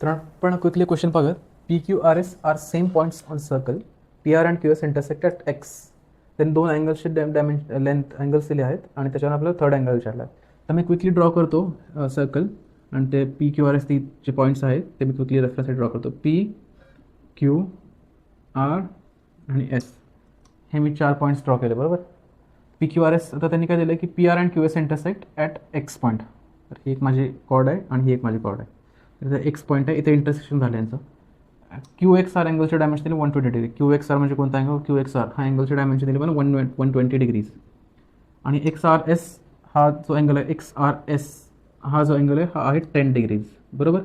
तर आपण quickly question पाहूयात. P Q R S are same points on circle. P R and Q S intersect at X. Then दोन अँगल्सचे length angles दिले आहेत आणि त्याच्यावर आपल्याला थर्ड अँगल विचारला आहे. तर मी क्विकली ड्रॉ करतो सर्कल आणि ते पी क्यू आर एस जे पॉईंट्स आहेत ते मी क्विकली रेफरन्ससाठी ड्रॉ करतो. पी क्यू आर आणि एस हे मी 4 पॉईंट्स ड्रॉ केले बरोबर. पी क्यू आर एस आता त्यांनी काय दिलं की P R and Q S intersect at X point. तर ही एक माझी कॉर्ड आहे आणि ही एक माझी कॉर्ड आहे. तर एक्स पॉईंट आहे, इथे इंटरसेक्शन झालं यांचं. क्यू एक्स आर अँगलचे डायमेन्शन दिले 120 डिग्री. क्यू एक्स आर म्हणजे कोणता अँगल? क्यू एक्स आर हा अँगलचे डायमेन्शन दिले पण 120 डिग्रीज. आणि एक्स आर एस हा जो अँगल आहे, एक्स आर एस हा जो अँगल आहे हा आहे 10 डिग्रीज बरोबर.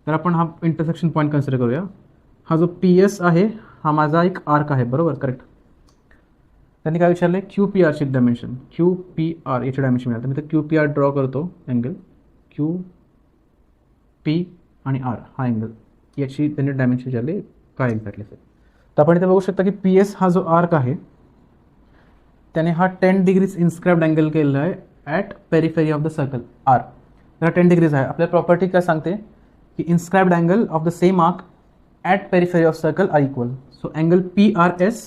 तर आपण हा इंटरसेक्शन पॉईंट कन्सिडर करूया. हा जो पी एस आहे हा माझा एक आर्क आहे बरोबर, करेक्ट. त्यांनी काय विचारलं आहे? क्यू पी आरची डायमेन्शन. क्यू पी आर याची डायमेन्शन मिळालं. तर मी तर क्यू पी आर ड्रॉ करतो अँगल. क्यू पी आणि आर हा अँगल याची त्यांनी डायमेन्शन विचारले काय एक्झॅक्टली असेल. तर आपण इथे बघू शकता की पी एस हा जो आर्क आहे त्याने हा 10 डिग्रीज इन्स्क्राइब्ड अँगल केलेला आहे at periphery of the circle R. तर 10 डिग्रीज आहे. आपल्या प्रॉपर्टी काय सांगते की inscribed angle of the same arc at periphery of circle are equal. So angle P R S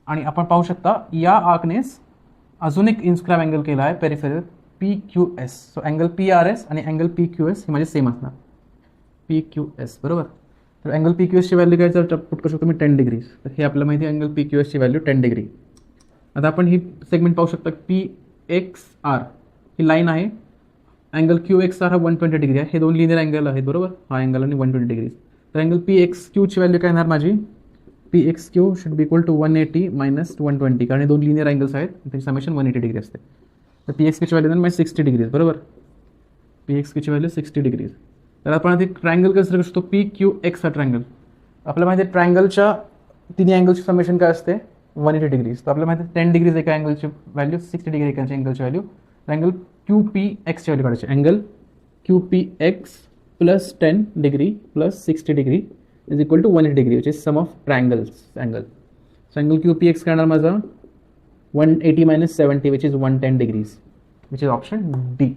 आणि आपण पाहू शकता या आर्कनेच अजून एक इन्स्क्राइब अँगल केला आहे periphery P Q S. So angle P R S आणि अँगल पी क्यू एस हे माझे सेम असणार. पी क्यू एस बरोबर. तर अँगल पी क्यू एसची व्हॅल्यू काय जर पुट करू शकतो मी 10 डिग्रीज. तर हे आपल्याला माहिती आहे अँगल पी क्यू एसची व्हॅल्यू 10 डिग्री. आता आपण ही सेगमेंट पाहू शकता पी एक्स आर ही लाईन आहे. अँगल क्यू एक्स आर हा 120 डिग्री आहे. हे दोन लिनियर अँगल आहेत बरोबर, हा अँगल आणि 120 डिग्रीज. तर अँगल पी एक्स क्यूची व्हॅल्यू काय येणार माझी? P X Q should be equal to 180 minus 120 कारण हे दोन लिनियर अँगल्स आहेत त्याची समेशन 180 डिग्री असते. तर पी एक्स क्यूची व्हॅल्यू देणार 60 डिग्रीज बरोबर. पी एक्स क्यूची व्हॅल्यू 60 डिग्रीज. तर आपण आधी ट्रायंगल कन्सिडर करू शकतो. पी क्यू एक्स हा ट्रायंगल. आपल्याला माहिती आहे ट्रायंगलच्या तिन्ही अँगलची समेशन काय असते? 180 डिग्रीज. तर आपल्याला माहिती आहे 10 डिग्रीज एका अँगलची व्हॅल्यू, 60 डिग्री एका अँगलची व्हॅल्यू. अँगल क्यू पी एक्सची व्हॅल्यू काढायची. Angle Q P X plus 10 degree plus 60 degree is equal to 180 degree which is sum of triangles angle. So angle Q P X करणार माझा 180 minus 70 which is 110 degrees which is option D.